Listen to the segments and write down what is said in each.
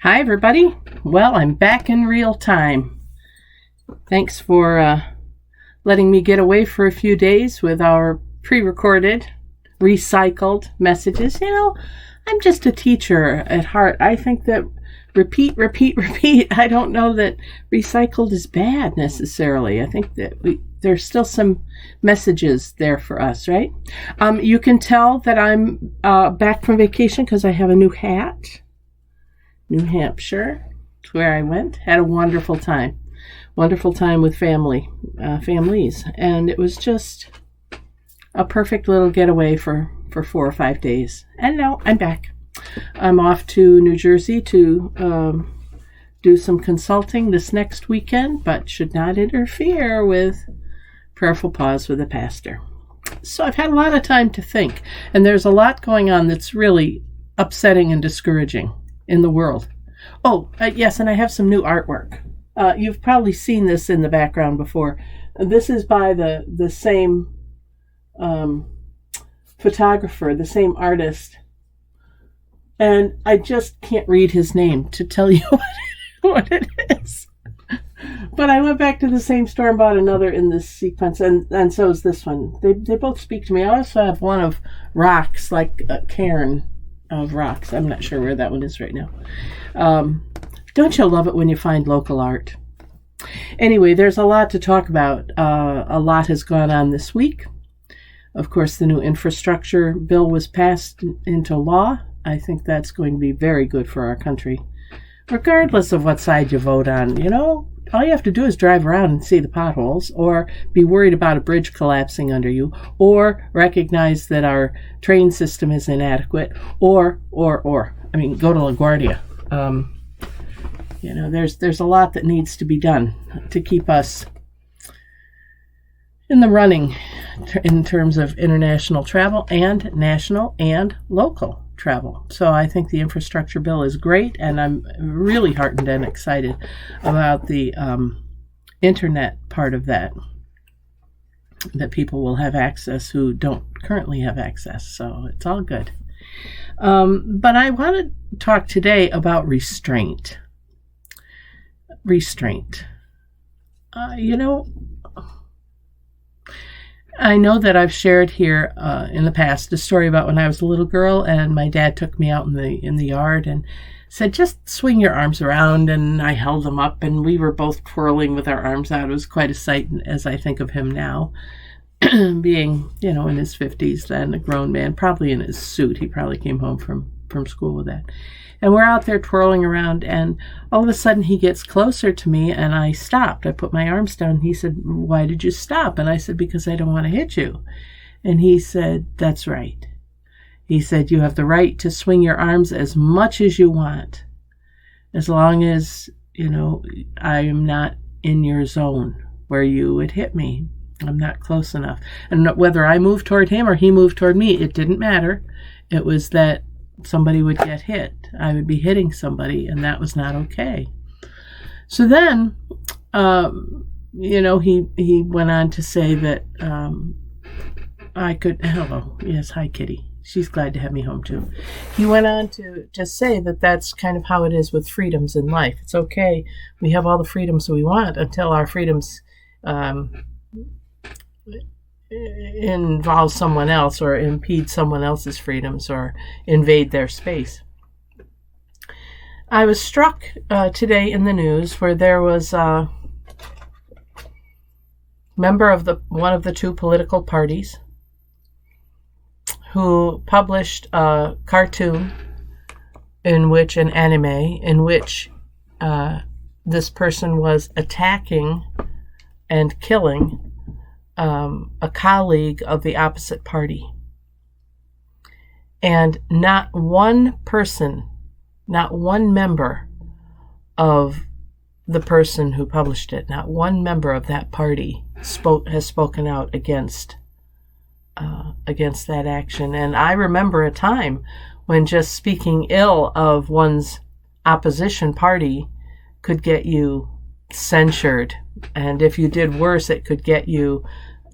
Hi, everybody. Well, I'm back in real time. Thanks for letting me get away for a few days with our pre-recorded, recycled messages. I'm just a teacher at heart. I think that repeat. I don't know that recycled is bad necessarily. I think that there's still some messages there for us, right? You can tell that I'm back from vacation because I have a new hat. New Hampshire, where I went, had a wonderful time with families, and it was just a perfect little getaway for 4 or 5 days. And now I'm back. I'm off to New Jersey to do some consulting this next weekend, but should not interfere with prayerful pause with a pastor. So I've had a lot of time to think, and there's a lot going on that's really upsetting and discouraging in the world. Yes, and I have some new artwork. You've probably seen this in the background before. This is by the same photographer, the same artist. And I just can't read his name to tell you what it is. But I went back to the same store and bought another in this sequence, and so is this one. They both speak to me. I also have one of rocks, like a cairn of rocks. I'm not sure where that one is right now. Don't you love it when you find local art? Anyway, there's a lot to talk about. A lot has gone on this week. Of course, the new infrastructure bill was passed into law. I think that's going to be very good for our country, regardless of what side you vote on. All you have to do is drive around and see the potholes, or be worried about a bridge collapsing under you, or recognize that our train system is inadequate, or. I mean, go to LaGuardia. There's a lot that needs to be done to keep us in the running in terms of international travel and national and local travel. So I think the infrastructure bill is great, and I'm really heartened and excited about the internet part of that people will have access who don't currently have access. So it's all good. But I want to talk today about restraint. I know that I've shared here in the past a story about when I was a little girl and my dad took me out in the yard and said, just swing your arms around, and I held them up and we were both twirling with our arms out. It was quite a sight as I think of him now, being, in his 50s then, a grown man, probably in his suit. He probably came home from school with that. And we're out there twirling around, and all of a sudden he gets closer to me, and I stopped. I put my arms down. He said, why did you stop? And I said, because I don't want to hit you. And he said, that's right. He said, you have the right to swing your arms as much as you want, as long as, I am not in your zone where you would hit me. I'm not close enough. And whether I moved toward him or he moved toward me, it didn't matter. It was that somebody would get hit. I would be hitting somebody, and that was not okay. So then, he went on to say that I could, hello, yes, hi, Kitty. She's glad to have me home, too. He went on to say that that's kind of how it is with freedoms in life. It's okay. We have all the freedoms we want until our freedoms involve someone else or impede someone else's freedoms or invade their space. I was struck today in the news where there was a member of one of the two political parties who published a cartoon an anime in which this person was attacking and killing a colleague of the opposite party. And not one person, not one member of the person who published it, not one member of that party has spoken out against that action. And I remember a time when just speaking ill of one's opposition party could get you censured. And if you did worse, it could get you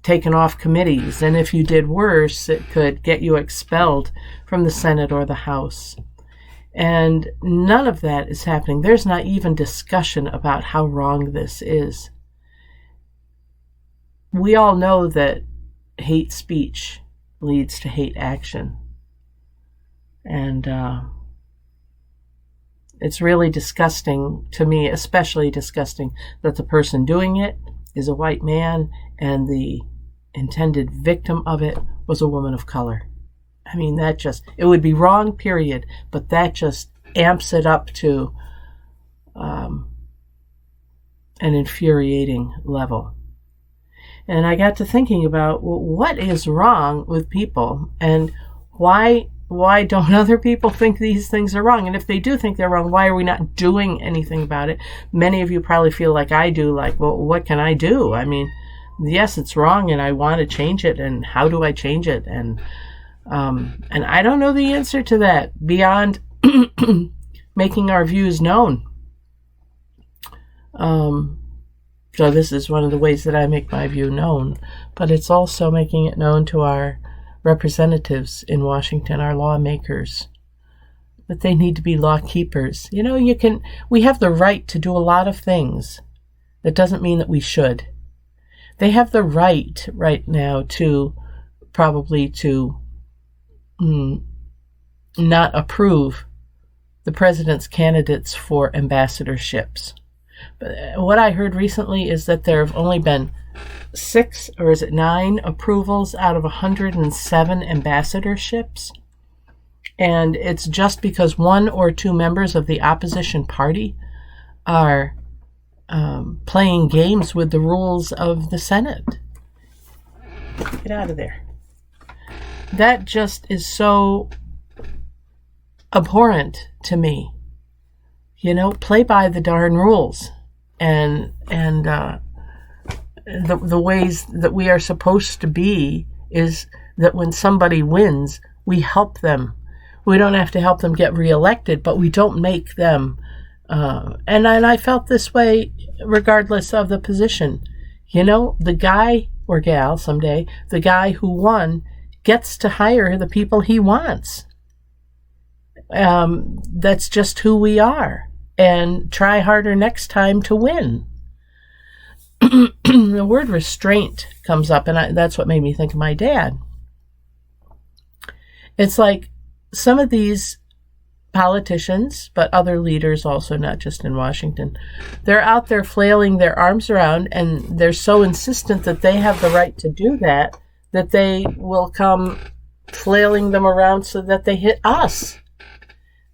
taken off committees. And if you did worse, it could get you expelled from the Senate or the House. And none of that is happening. There's not even discussion about how wrong this is. We all know that hate speech leads to hate action. And it's really disgusting to me, especially disgusting, that the person doing it is a white man and the intended victim of it was a woman of color. I mean, it would be wrong, period, but that just amps it up to an infuriating level. And I got to thinking about, well, what is wrong with people, and why don't other people think these things are wrong? And if they do think they're wrong, why are we not doing anything about it? Many of you probably feel like I do, like, well, what can I do? I mean, yes, it's wrong and I want to change it, and how do I change it? And I don't know the answer to that beyond making our views known. So this is one of the ways that I make my view known, but it's also making it known to our representatives in Washington, our lawmakers, that they need to be law keepers. You know, we have the right to do a lot of things. That doesn't mean that we should. They have the right now to not approve the president's candidates for ambassadorships. But what I heard recently is that there have only been 6 or is it 9 approvals out of 107 ambassadorships. And it's just because 1 or 2 members of the opposition party are playing games with the rules of the Senate. Get out of there. That just is so abhorrent to me. You know, play by the darn rules, and the ways that we are supposed to be is that when somebody wins, we help them. We don't have to help them get reelected, but we don't make them. And I felt this way regardless of the position. You know, the guy or gal someday, the guy who won gets to hire the people he wants. That's just who we are. And try harder next time to win. The word restraint comes up, and that's what made me think of my dad. It's like some of these politicians, but other leaders also, not just in Washington, they're out there flailing their arms around, and they're so insistent that they have the right to do that they will come flailing them around so that they hit us.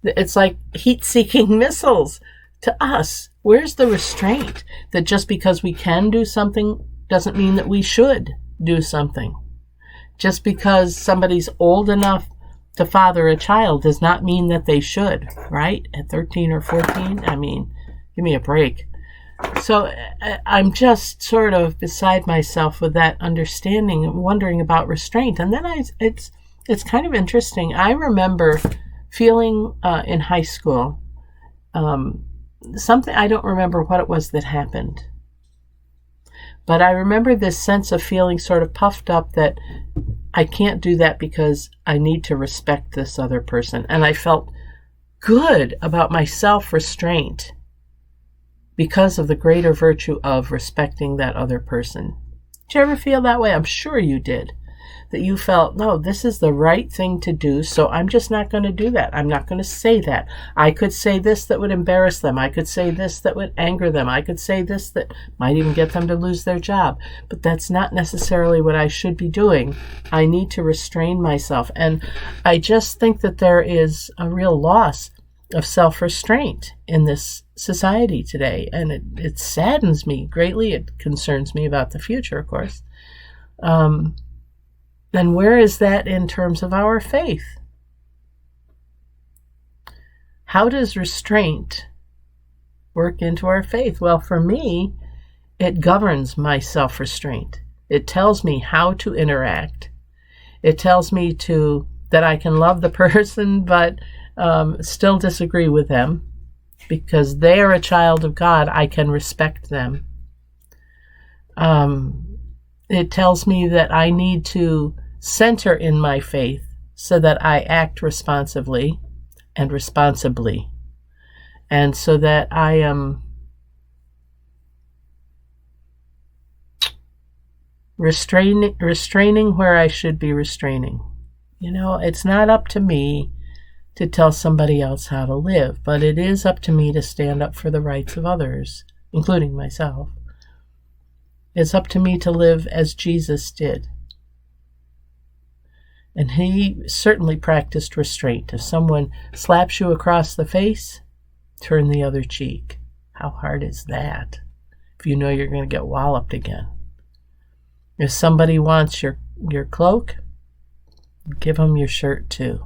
It's like heat-seeking missiles to us. Where's the restraint that just because we can do something doesn't mean that we should do something? Just because somebody's old enough to father a child does not mean that they should, right? At 13 or 14? I mean, give me a break. So I'm just sort of beside myself with that understanding and wondering about restraint. And then it's kind of interesting. I remember feeling in high school something, I don't remember what it was that happened, but I remember this sense of feeling sort of puffed up that I can't do that because I need to respect this other person. And I felt good about my self-restraint because of the greater virtue of respecting that other person. Did you ever feel that way? I'm sure you did. That you felt, no, this is the right thing to do, so I'm just not going to do that. I'm not going to say that. I could say this that would embarrass them. I could say this that would anger them. I could say this that might even get them to lose their job. But that's not necessarily what I should be doing. I need to restrain myself. And I just think that there is a real loss of self-restraint in this society today. And it saddens me greatly. It concerns me about the future, of course. Then where is that in terms of our faith? How does restraint work into our faith? Well, for me, it governs my self-restraint. It tells me how to interact. It tells me that I can love the person, but still disagree with them. Because they are a child of God, I can respect them. It tells me that I need to center in my faith so that I act responsively, and responsibly. And so that I am restraining where I should be restraining. It's not up to me to tell somebody else how to live, but it is up to me to stand up for the rights of others, including myself. It's up to me to live as Jesus did. And he certainly practiced restraint. If someone slaps you across the face, turn the other cheek. How hard is that? If you know you're going to get walloped again. If somebody wants your cloak, give them your shirt too.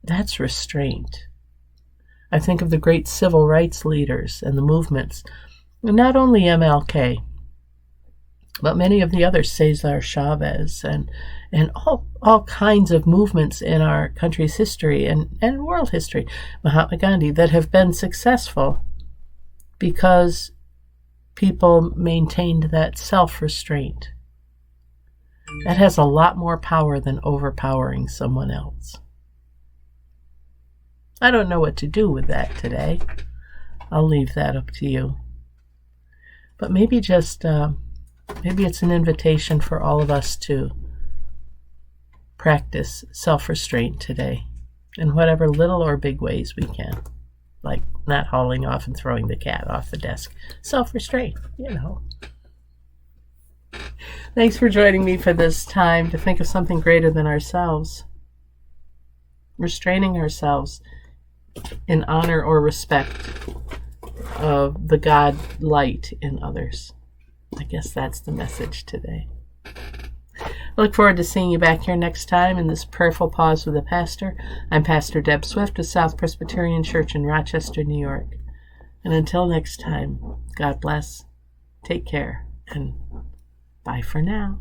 That's restraint. I think of the great civil rights leaders and the movements, not only MLK, but many of the others, Cesar Chavez, and all kinds of movements in our country's history and world history, Mahatma Gandhi, that have been successful because people maintained that self-restraint. That has a lot more power than overpowering someone else. I don't know what to do with that today. I'll leave that up to you. But maybe it's an invitation for all of us to practice self-restraint today in whatever little or big ways we can. Like not hauling off and throwing the cat off the desk. Self-restraint, Thanks for joining me for this time to think of something greater than ourselves. Restraining ourselves in honor or respect of the God light in others. I guess that's the message today. I look forward to seeing you back here next time in this prayerful pause with the pastor. I'm Pastor Deb Swift of South Presbyterian Church in Rochester, New York. And until next time, God bless, take care, and bye for now.